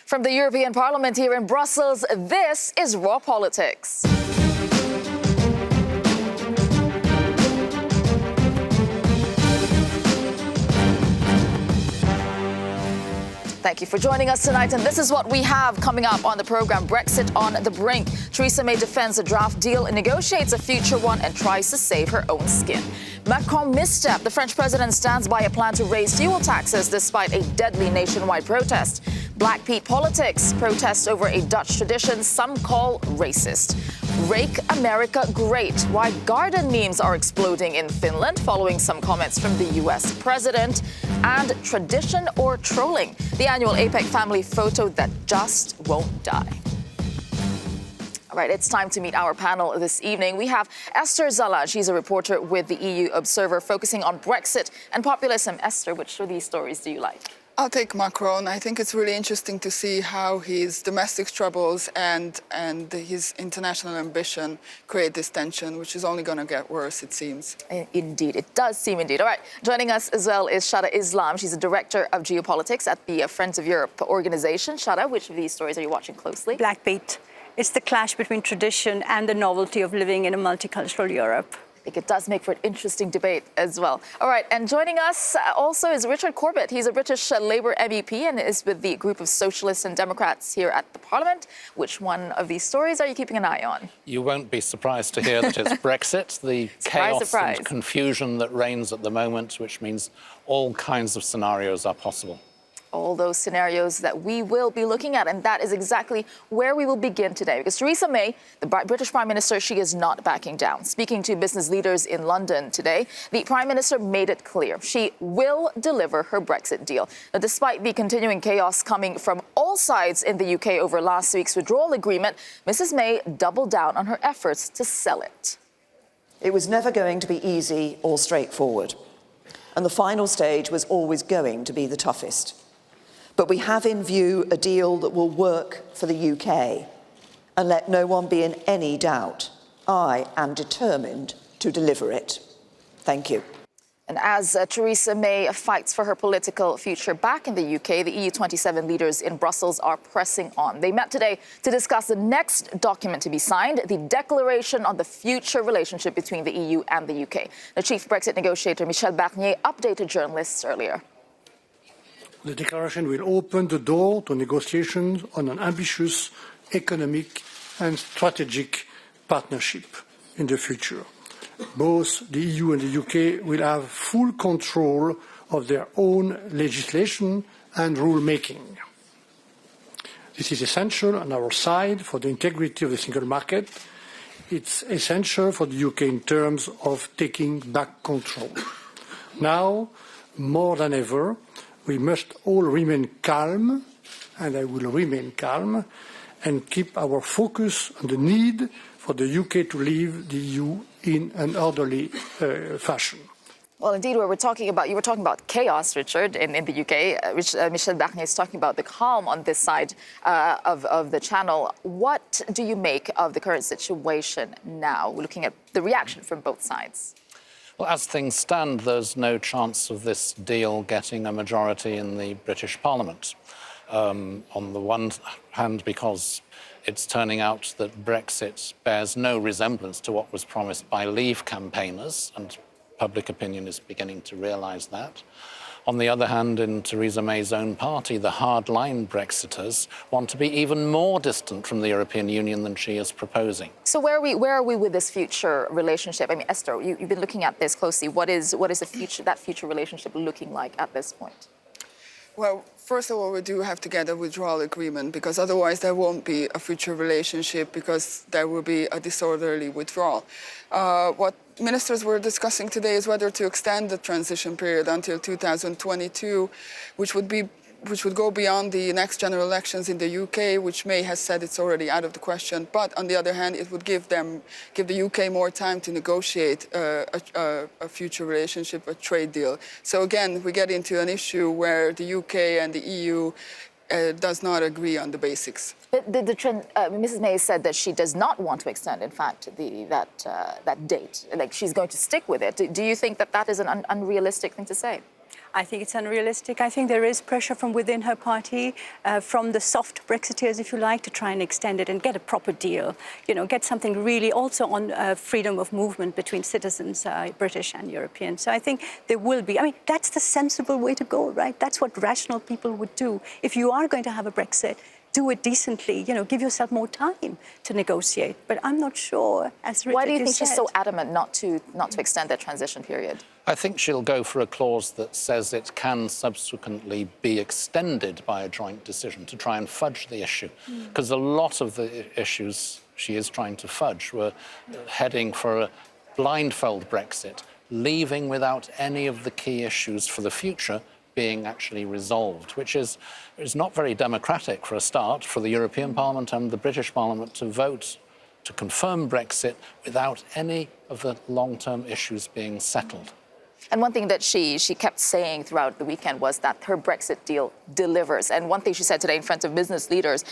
From the European Parliament here in Brussels, this is Raw Politics. Thank you for joining us tonight, and this is what we have coming up on the program. Brexit on the brink. Theresa May defends a draft deal, negotiates a future one, and tries to save her own skin. Macron misstep. The French president stands by a plan to raise fuel taxes despite a deadly nationwide protest. Black Pete politics. Protests over a Dutch tradition some call racist. Rake America great. Why garden memes are exploding in Finland following some comments from the U.S. president. And tradition or trolling. The annual APEC family photo that just won't die. All right, it's time to meet our panel this evening. We have Esther Zala. She's a reporter with the EU Observer focusing on Brexit and populism. Esther, which of these stories do you like? I'll take Macron. I think it's really interesting to see how his domestic troubles and his international ambition create this tension, which is only going to get worse, it seems. Indeed, it does seem indeed. All right, joining us as well is Shada Islam. She's a director of geopolitics at the Friends of Europe organization. Shada, which of these stories are you watching closely? Black Pete. It's the clash between tradition and the novelty of living in a multicultural Europe. I think it does make for an interesting debate as well. All right, and joining us also is Richard Corbett. He's a British Labour MEP and is with the group of Socialists and Democrats here at the Parliament. Which one of these stories are you keeping an eye on? You won't be surprised to hear that it's Brexit, the chaos and confusion that reigns at the moment, which means all kinds of scenarios are possible. All those scenarios that we will be looking at, and that is exactly where we will begin today. Because Theresa May, the British Prime Minister, she is not backing down. Speaking to business leaders in London today, the Prime Minister made it clear she will deliver her Brexit deal. Now, despite the continuing chaos coming from all sides in the UK over last week's withdrawal agreement, Mrs May doubled down on her efforts to sell it. It was never going to be easy or straightforward, and the final stage was always going to be the toughest. But we have in view a deal that will work for the UK. And let no one be in any doubt, I am determined to deliver it. Thank you. And as Theresa May fights for her political future back in the UK, the EU27 leaders in Brussels are pressing on. They met today to discuss the next document to be signed, the Declaration on the Future Relationship between the EU and the UK. The chief Brexit negotiator, Michel Barnier, updated journalists earlier. The declaration will open the door to negotiations on an ambitious economic and strategic partnership in the future. Both the EU and the UK will have full control of their own legislation and rule-making. This is essential on our side for the integrity of the single market. It's essential for the UK in terms of taking back control. Now, more than ever, we must all remain calm, and I will remain calm, and keep our focus on the need for the UK to leave the EU in an orderly fashion. Well, indeed, you were talking about chaos, Richard, in the UK. Michel Barnier is talking about the calm on this side of the channel. What do you make of the current situation now, looking at the reaction from both sides? Well, as things stand, there's no chance of this deal getting a majority in the British Parliament. On the one hand, because it's turning out that Brexit bears no resemblance to what was promised by Leave campaigners, and public opinion is beginning to realise that. On the other hand, in Theresa May's own party, the hardline Brexiters want to be even more distant from the European Union than she is proposing. So where are we with this future relationship? I mean, Esther, you've been looking at this closely. What is that future relationship looking like at this point? Well, first of all, we do have to get a withdrawal agreement, because otherwise there won't be a future relationship, because there will be a disorderly withdrawal. What ministers were discussing today is whether to extend the transition period until 2022, which would go beyond the next general elections in the UK, which May has said it's already out of the question. But on the other hand, it would give the UK more time to negotiate a future relationship, a trade deal. So again, we get into an issue where the UK and the EU does not agree on the basics. But Mrs. May said that she does not want to extend, in fact, that date. Like, she's going to stick with it. Do you think that is an unrealistic thing to say? I think it's unrealistic. I think there is pressure from within her party, from the soft Brexiteers, if you like, to try and extend it and get a proper deal. You know, get something really also on freedom of movement between citizens, British and European. So I think there will be. I mean, that's the sensible way to go, right? That's what rational people would do. If you are going to have a Brexit, do it decently, you know, give yourself more time to negotiate. But I'm not sure, as Richard Why do you think said, she's so adamant not to extend that transition period? I think she'll go for a clause that says it can subsequently be extended by a joint decision to try and fudge the issue. Because a lot of the issues she is trying to fudge were heading for a blindfold Brexit, leaving without any of the key issues for the future being actually resolved, which is not very democratic for a start, for the European Parliament and the British Parliament to vote to confirm Brexit without any of the long-term issues being settled. And one thing that she kept saying throughout the weekend was that her Brexit deal delivers. And one thing she said today in front of business leaders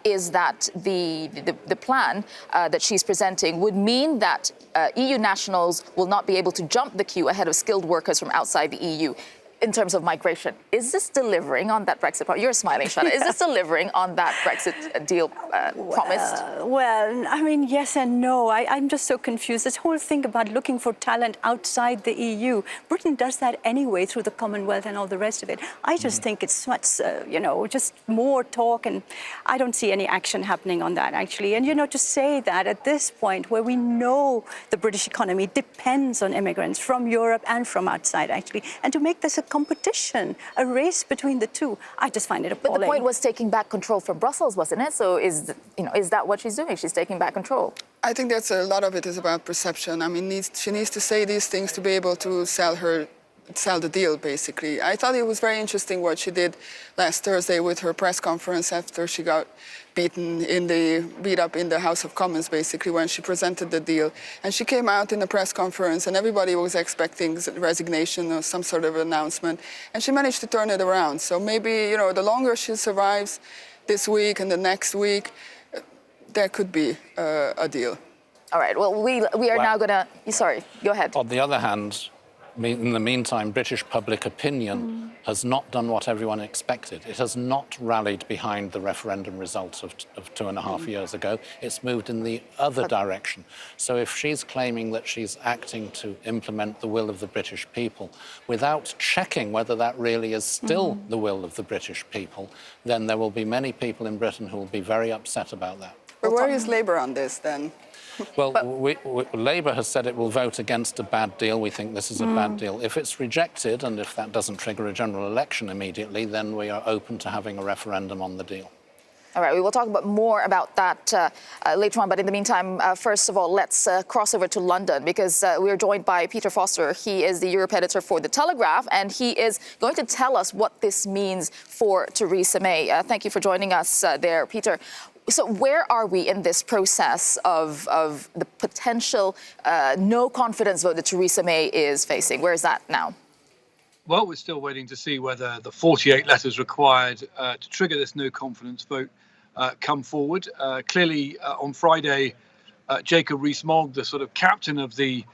is that the plan that she's presenting would mean that EU nationals will not be able to jump the queue ahead of skilled workers from outside the EU. In terms of migration, is this delivering on that Brexit? You're smiling, Shana. Is this delivering on that Brexit deal promised? Well, I mean, yes and no. I'm just so confused. This whole thing about looking for talent outside the EU, Britain does that anyway through the Commonwealth and all the rest of it. I just think it's much, you know, just more talk, and I don't see any action happening on that, actually. And, you know, to say that at this point where we know the British economy depends on immigrants from Europe and from outside, actually, and to make this a competition, a race between the two, I just find it appalling. But the point was taking back control from Brussels, wasn't it? So is that what she's doing? She's taking back control. I think that's a lot of it is about perception. I mean, she needs to say these things to be able to sell the deal, basically. I thought it was very interesting what she did last Thursday with her press conference after she got beat up in the House of Commons, basically, when she presented the deal. And she came out in the press conference and everybody was expecting resignation or some sort of announcement. And she managed to turn it around. So maybe, you know, the longer she survives this week and the next week, there could be a deal. All right. Well, we are now going to... Sorry, go ahead. On the other hand, in the meantime, British public opinion has not done what everyone expected. It has not rallied behind the referendum results of 2.5 years ago. It's moved in the other direction. So if she's claiming that she's acting to implement the will of the British people without checking whether that really is still the will of the British people, then there will be many people in Britain who will be very upset about that. But where is Labour on this, then? Well, Labour has said it will vote against a bad deal. We think this is a bad deal. If it's rejected, and if that doesn't trigger a general election immediately, then we are open to having a referendum on the deal. All right, we will talk more about that later on. But in the meantime, first of all, let's cross over to London, because we are joined by Peter Foster. He is the Europe editor for The Telegraph, and he is going to tell us what this means for Theresa May. Thank you for joining us there, Peter. So where are we in this process of the potential no confidence vote that Theresa May is facing? Where is that now? Well, we're still waiting to see whether the 48 letters required to trigger this no confidence vote come forward. Clearly, on Friday, Jacob Rees-Mogg, the sort of captain of the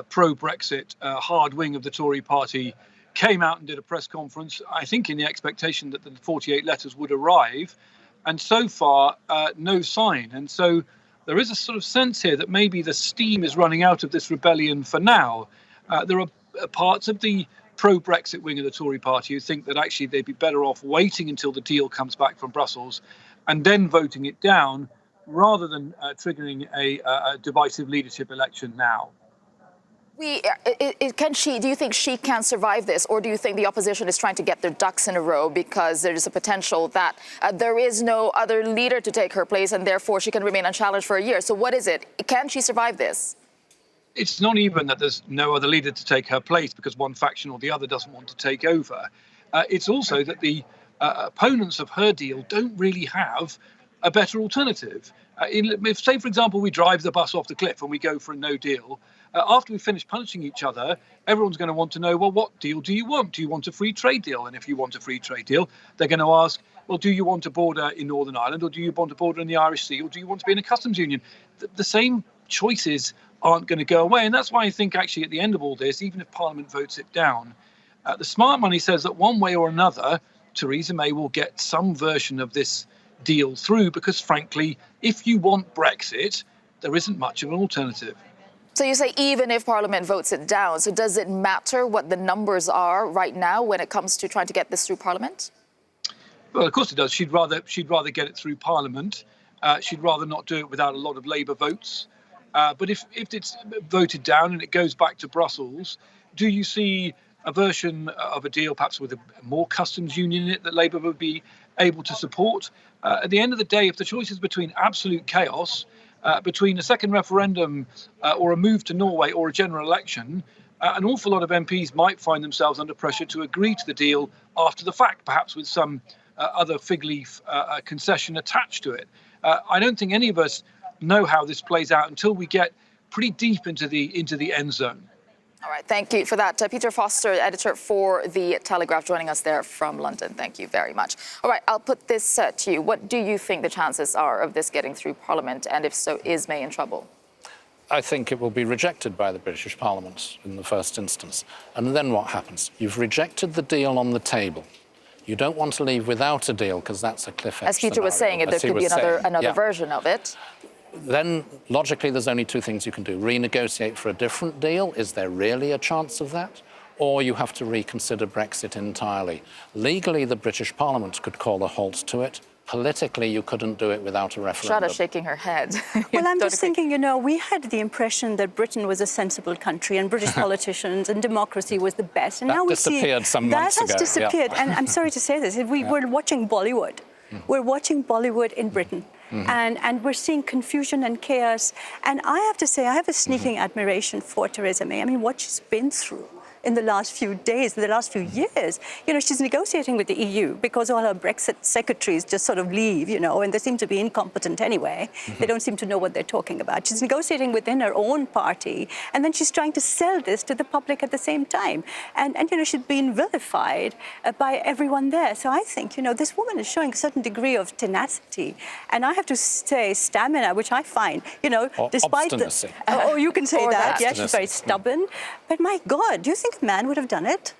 pro-Brexit hard wing of the Tory party, came out and did a press conference, I think in the expectation that the 48 letters would arrive. And so far, no sign. And so there is a sort of sense here that maybe the steam is running out of this rebellion for now. There are parts of the pro-Brexit wing of the Tory party who think that actually they'd be better off waiting until the deal comes back from Brussels and then voting it down rather than triggering a divisive leadership election now. Do you think she can survive this, or do you think the opposition is trying to get their ducks in a row because there's a potential that there is no other leader to take her place and therefore she can remain unchallenged for a year? So what is it? Can she survive this? It's not even that there's no other leader to take her place because one faction or the other doesn't want to take over. It's also that the opponents of her deal don't really have a better alternative. If, say, for example, we drive the bus off the cliff and we go for a no deal, after we finish punishing each other, everyone's going to want to know, well, what deal do you want? Do you want a free trade deal? And if you want a free trade deal, they're going to ask, well, do you want a border in Northern Ireland, or do you want a border in the Irish Sea, or do you want to be in a customs union? The same choices aren't going to go away. And that's why I think actually at the end of all this, even if Parliament votes it down, The smart money says that one way or another, Theresa May will get some version of this deal through because, frankly, if you want Brexit, there isn't much of an alternative. So you say even if Parliament votes it down, so does it matter what the numbers are right now when it comes to trying to get this through Parliament? Well, of course it does. She'd rather get it through Parliament. She'd rather not do it without a lot of Labour votes. But if it's voted down and it goes back to Brussels, do you see a version of a deal perhaps with a more customs union in it that Labour would be able to support? At the end of the day, if the choice is between absolute chaos, between a second referendum or a move to Norway or a general election, an awful lot of MPs might find themselves under pressure to agree to the deal after the fact, perhaps with some other fig leaf concession attached to it. I don't think any of us know how this plays out until we get pretty deep into the end zone. All right, thank you for that. Peter Foster, editor for The Telegraph, joining us there from London. Thank you very much. All right, I'll put this to you. What do you think the chances are of this getting through Parliament? And if so, is May in trouble? I think it will be rejected by the British Parliament in the first instance. And then what happens? You've rejected the deal on the table. You don't want to leave without a deal because that's a cliff edge As Peter was saying, there could be another version of it. Then, logically, there's only two things you can do. Renegotiate for a different deal. Is there really a chance of that? Or you have to reconsider Brexit entirely. Legally, the British Parliament could call a halt to it. Politically, you couldn't do it without a referendum. Shada's shaking her head. Well, I'm just thinking, we had the impression that Britain was a sensible country and British politicians and democracy was the best. And that now we disappeared see some months ago. That has disappeared. Yeah. And I'm sorry to say this, we're watching Bollywood. We're watching Bollywood in Britain. And we're seeing confusion and chaos. And I have to say, I have a sneaking admiration for Theresa May. I mean, what she's been through in the last few days, in the last few years. She's negotiating with the EU because all her Brexit secretaries just sort of leave, and they seem to be incompetent anyway. They don't seem to know what they're talking about. She's negotiating within her own party, and then she's trying to sell this to the public at the same time. And she's being vilified by everyone there. So I think, this woman is showing a certain degree of tenacity. And I have to say stamina, which I find, despite obstinacy. You can say that. Yeah, she's very Obstinacy. stubborn. But my God, do you think a man would have done it?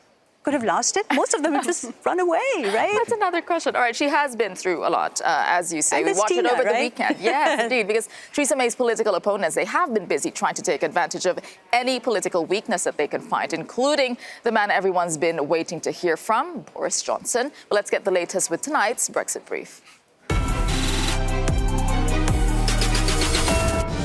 Could have lasted? Most of them would just run away, right? That's another question. All right, she has been through a lot, as you say. And We watched it over the weekend. Yes, Yes. indeed, because Theresa May's political opponents, they have been busy trying to take advantage of any political weakness that they can find, including the man everyone's been waiting to hear from, Boris Johnson. Well, let's get the latest with tonight's Brexit Brief.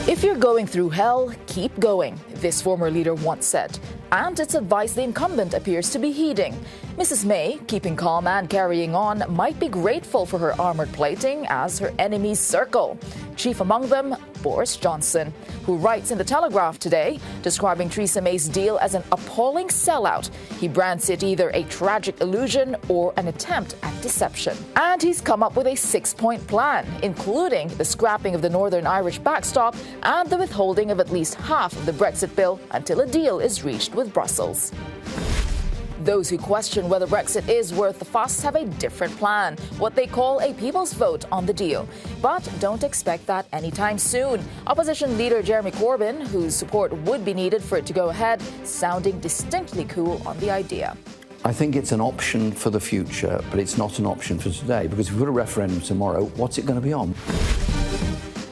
If you're going through hell, keep going, this former leader once said. And it's advice the incumbent appears to be heeding. Mrs. May, keeping calm and carrying on, might be grateful for her armoured plating as her enemies circle. Chief among them, Boris Johnson, who writes in The Telegraph today, describing Theresa May's deal as an appalling sellout. He brands it either a tragic illusion or an attempt at deception. And he's come up with a 6-point plan, including the scrapping of the Northern Irish backstop and the withholding of at least half of the Brexit bill until a deal is reached with Brussels. Those who question whether Brexit is worth the fuss have a different plan, what they call a people's vote on the deal. But don't expect that anytime soon. Opposition leader Jeremy Corbyn, whose support would be needed for it to go ahead, sounding distinctly cool on the idea. I think it's an option for the future, but it's not an option for today, because if we've got a referendum tomorrow, what's it going to be on?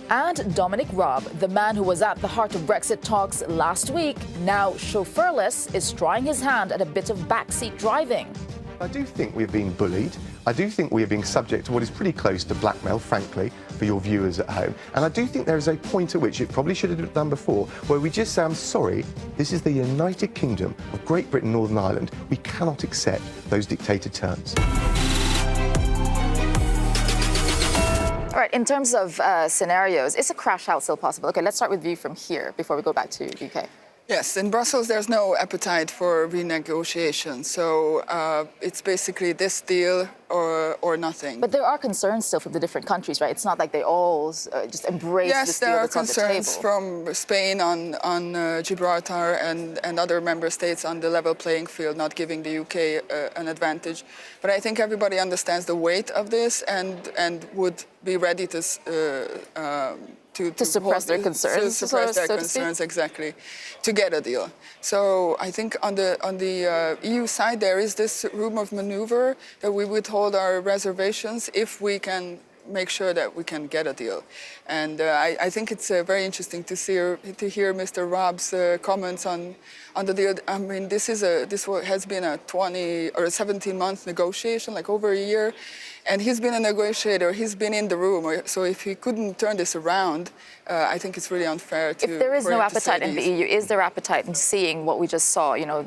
And Dominic Raab, the man who was at the heart of Brexit talks last week, now chauffeurless, is trying his hand at a bit of backseat driving. I do think we're being bullied. I do think we are being subject to what is pretty close to blackmail, frankly, for your viewers at home. And I do think there is a point at which it probably should have been done before, where we just say, I'm sorry, this is the United Kingdom of Great Britain, Northern Ireland. We cannot accept those dictated terms. All right, in terms of scenarios, is a crash out still possible? Okay, let's start with you from here before we go back to the UK. Yes, in Brussels there's no appetite for renegotiation, so it's basically this deal or nothing. But there are concerns still from the different countries, right? It's not like they all just embrace this deal that's on the table. Yes, there are concerns from Spain on Gibraltar and other member states on the level playing field, not giving the UK an advantage. But I think everybody understands the weight of this and would be ready to to suppress their concerns, to suppress their so to concerns, exactly, to get a deal. So I think on the EU side there is this room of maneuver that we withhold our reservations if we can make sure that we can get a deal. And I think it's very interesting to hear Mr. Raab's comments on the deal. I mean, this has been a 20 or a 17-month negotiation, like over a year. And he's been a negotiator, he's been in the room. So if he couldn't turn this around, I think it's really unfair to... If there is no appetite in the EU, is there appetite in seeing what we just saw, you know,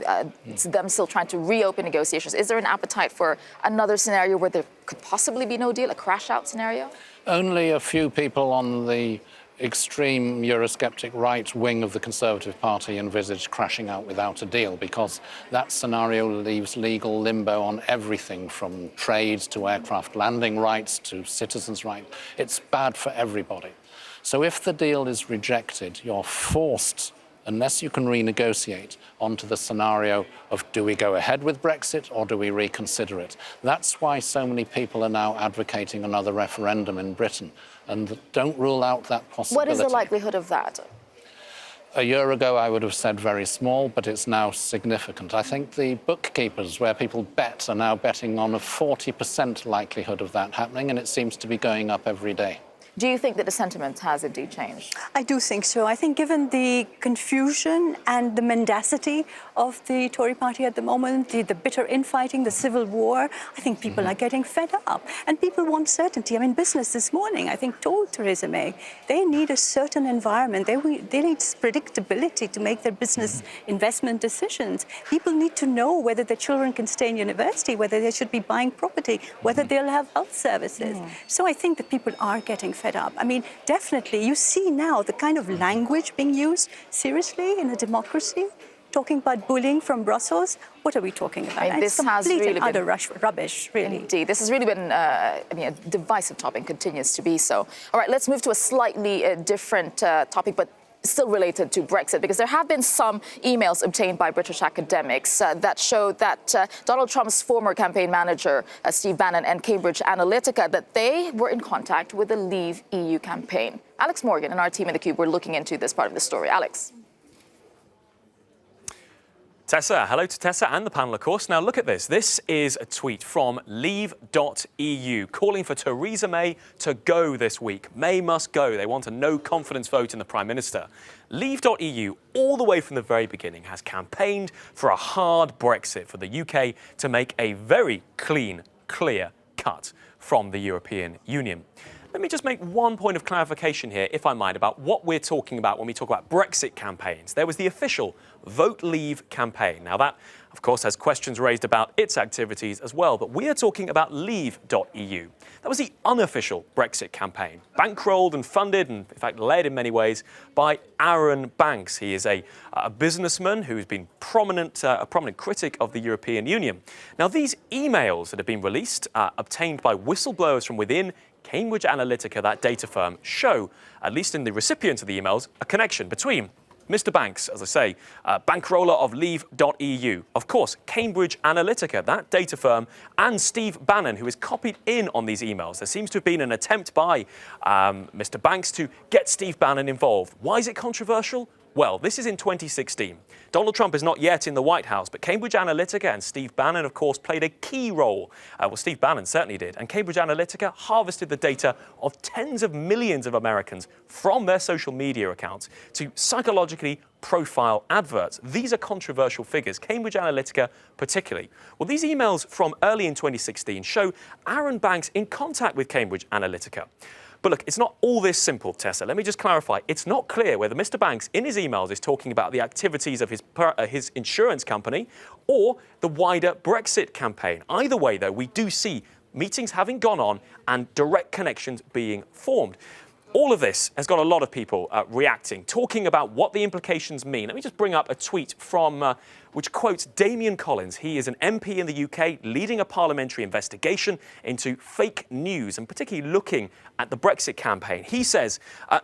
them still trying to reopen negotiations? Is there an appetite for another scenario where there could possibly be no deal, a crash-out scenario? Only a few people on the extreme Eurosceptic right wing of the Conservative Party envisage crashing out without a deal, because that scenario leaves legal limbo on everything from trade to aircraft landing rights to citizens' rights. It's bad for everybody. So if the deal is rejected, you're forced, unless you can renegotiate, onto the scenario of do we go ahead with Brexit or do we reconsider it? That's why so many people are now advocating another referendum in Britain, and don't rule out that possibility. What is the likelihood of that? A year ago, I would have said very small, but it's now significant. I think the bookkeepers, where people bet, are now betting on a 40% likelihood of that happening, and it seems to be going up every day. Do you think that the sentiment has indeed changed? I do think so. I think given the confusion and the mendacity of the Tory party at the moment, the bitter infighting, the civil war, I think people are getting fed up. And people want certainty. I mean, business this morning, I think, told Theresa May, they need a certain environment. They need predictability to make their business investment decisions. People need to know whether their children can stay in university, whether they should be buying property, whether they'll have health services. So I think that people are getting fed up. I mean, definitely, you see now the kind of language being used seriously in a democracy, talking about bullying from Brussels. What are we talking about? I mean, this has complete really and utter been rubbish, really. Indeed, this has really been a divisive topic and continues to be so. All right, let's move to a slightly different topic, but still related to Brexit, because there have been some emails obtained by British academics that show that Donald Trump's former campaign manager, Steve Bannon, and Cambridge Analytica, that they were in contact with the Leave EU campaign. Alex Morgan and our team in the Cube were looking into this part of the story. Alex. Tessa, hello to Tessa and the panel, of course. Now, look at this. This is a tweet from leave.eu calling for Theresa May to go this week. May must go. They want a no-confidence vote in the Prime Minister. Leave.eu, all the way from the very beginning, has campaigned for a hard Brexit for the UK to make a very clean, clear cut from the European Union. Let me just make one point of clarification here, if I might, about what we're talking about when we talk about Brexit campaigns. There was the official Vote Leave campaign. Now that, of course, has questions raised about its activities as well, but we are talking about Leave.eu. That was the unofficial Brexit campaign, bankrolled and funded and, in fact, led in many ways by Aaron Banks. He is a businessman who has been a prominent critic of the European Union. Now, these emails that have been released, obtained by whistleblowers from within Cambridge Analytica, that data firm, show, at least in the recipients of the emails, a connection between Mr. Banks, as I say, bankroller of Leave.eu, of course, Cambridge Analytica, that data firm, and Steve Bannon, who is copied in on these emails. There seems to have been an attempt by Mr. Banks to get Steve Bannon involved. Why is it controversial? Well, this is in 2016. Donald Trump is not yet in the White House, but Cambridge Analytica and Steve Bannon, of course, played a key role. Well, Steve Bannon certainly did. And Cambridge Analytica harvested the data of tens of millions of Americans from their social media accounts to psychologically profile adverts. These are controversial figures, Cambridge Analytica particularly. Well, these emails from early in 2016 show Aaron Banks in contact with Cambridge Analytica. But look, it's not all this simple, Tessa. Let me just clarify. It's not clear whether Mr. Banks, in his emails, is talking about the activities of his insurance company or the wider Brexit campaign. Either way, though, we do see meetings having gone on and direct connections being formed. All of this has got a lot of people reacting, talking about what the implications mean. Let me just bring up a tweet from which quotes Damien Collins. He is an MP in the UK leading a parliamentary investigation into fake news and particularly looking at the Brexit campaign. He says,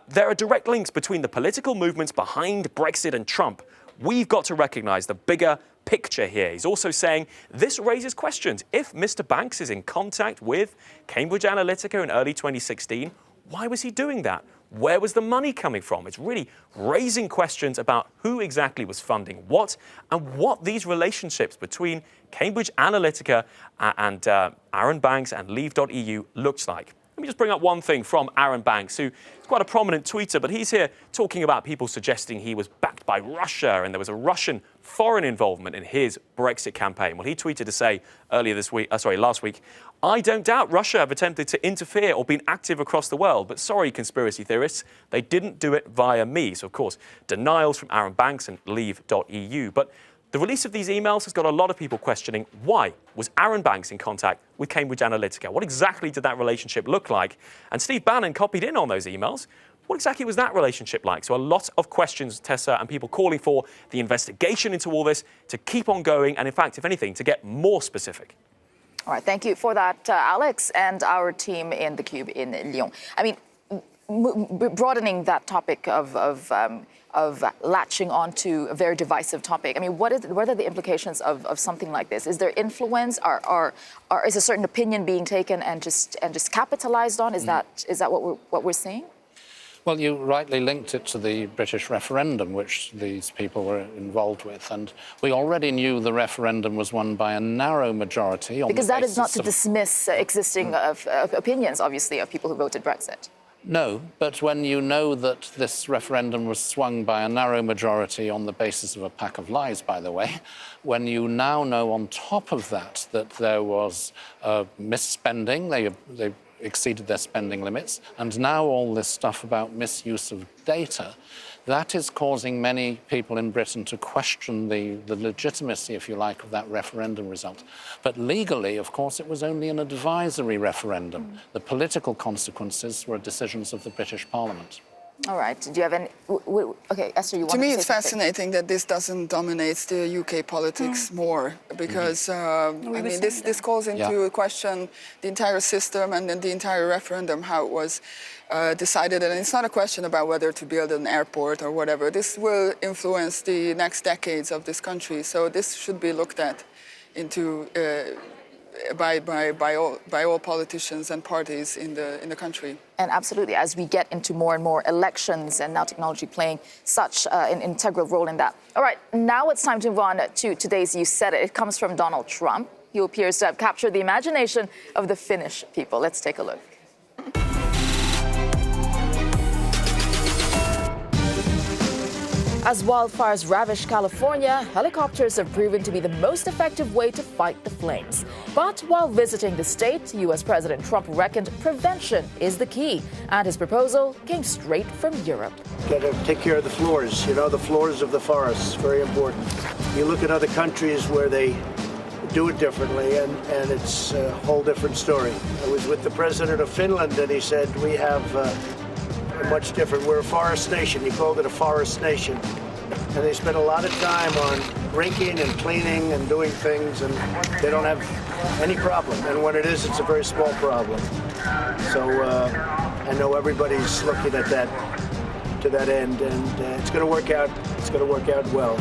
there are direct links between the political movements behind Brexit and Trump. We've got to recognise the bigger picture here. He's also saying this raises questions. If Mr. Banks is in contact with Cambridge Analytica in early 2016, Why was he doing that? Where was the money coming from? It's really raising questions about who exactly was funding what and what these relationships between Cambridge Analytica and Aaron Banks and Leave.eu looks like. Let me just bring up one thing from Aaron Banks, who is quite a prominent tweeter, but he's here talking about people suggesting he was backed by Russia and there was a Russian foreign involvement in his Brexit campaign. Well, he tweeted to say last week, "I don't doubt Russia have attempted to interfere or been active across the world, but sorry, conspiracy theorists, they didn't do it via me." So, of course, denials from Aaron Banks and Leave.eu. But the release of these emails has got a lot of people questioning why was Aaron Banks in contact with Cambridge Analytica? What exactly did that relationship look like? And Steve Bannon copied in on those emails. What exactly was that relationship like? So a lot of questions, Tessa, and people calling for the investigation into all this to keep on going and, in fact, if anything, to get more specific. All right, thank you for that, Alex, and our team in the Cube in Lyon. I mean, broadening that topic of latching onto a very divisive topic. I mean, what are the implications of something like this? Is there influence, or is a certain opinion being taken and just capitalized on? Is that what we're seeing? Well, you rightly linked it to the British referendum, which these people were involved with, and we already knew the referendum was won by a narrow majority. Because that is not to dismiss existing opinions, obviously, of people who voted Brexit. No, but when you know that this referendum was swung by a narrow majority on the basis of a pack of lies, by the way, when you now know on top of that that there was misspending, they exceeded their spending limits, and now all this stuff about misuse of data, that is causing many people in Britain to question the legitimacy, if you like, of that referendum result. But legally, of course, it was only an advisory referendum. The political consequences were decisions of the British Parliament. All right. Do you have any... Okay, Esther, you want to me, say it's fascinating that this doesn't dominate the UK politics more, because, I mean, this calls into question the entire system and then the entire referendum, how it was decided. And it's not a question about whether to build an airport or whatever. This will influence the next decades of this country. So this should be looked at into... by all politicians and parties in the country. And absolutely, as we get into more and more elections and now technology playing such an integral role in that. All right, now it's time to move on to today's You Said It. It comes from Donald Trump. He appears to have captured the imagination of the Finnish people. Let's take a look. As wildfires ravage California, helicopters have proven to be the most effective way to fight the flames. But while visiting the state, U.S. President Trump reckoned prevention is the key, and his proposal came straight from Europe. Got to take care of the floors, the floors of the forests, very important. You look at other countries where they do it differently, and it's a whole different story. I was with the president of Finland, and he said, we have much different. We're a forest nation. He called it a forest nation. And they spend a lot of time on brinking and cleaning and doing things, and they don't have any problem. And when it is, it's a very small problem. So I know everybody's looking at that, to that end, and it's going to work out. It's going to work out well.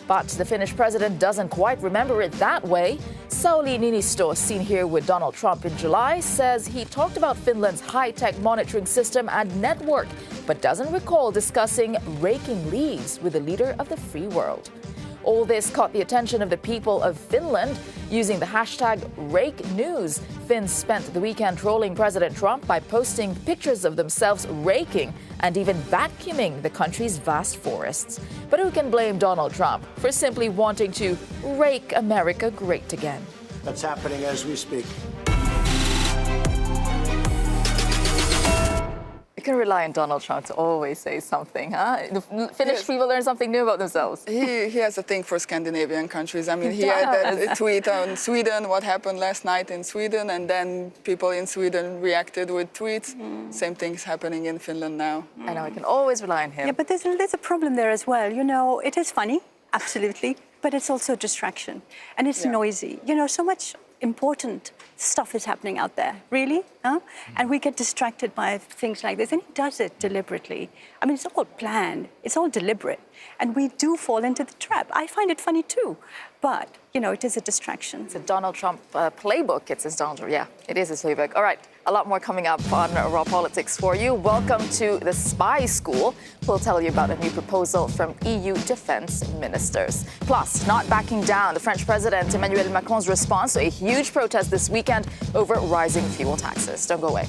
But the Finnish president doesn't quite remember it that way. Sauli Niinisto, seen here with Donald Trump in July, says he talked about Finland's high-tech monitoring system and network, but doesn't recall discussing raking leaves with the leader of the free world. All this caught the attention of the people of Finland. Using the hashtag #RakeNews, Finns spent the weekend trolling President Trump by posting pictures of themselves raking and even vacuuming the country's vast forests. But who can blame Donald Trump for simply wanting to rake America great again? That's happening as we speak. You can rely on Donald Trump to always say something, huh? The Finnish people learn something new about themselves. He has a thing for Scandinavian countries. I mean, he had a tweet on Sweden, what happened last night in Sweden, and then people in Sweden reacted with tweets. Same thing's happening in Finland now. I know, I can always rely on him. Yeah, but there's a problem there as well. It is funny, absolutely, but it's also a distraction. And it's noisy. So much important stuff is happening out there, really, huh? And we get distracted by things like this, and he does it deliberately. I mean, it's all planned, it's all deliberate, and we do fall into the trap. I find it funny too, but, it is a distraction. It's a Donald Trump playbook. It is his playbook. All right. A lot more coming up on Raw Politics for you. Welcome to the Spy School. We'll tell you about a new proposal from EU defense ministers. Plus, not backing down, the French President Emmanuel Macron's response to a huge protest this weekend over rising fuel taxes. Don't go away.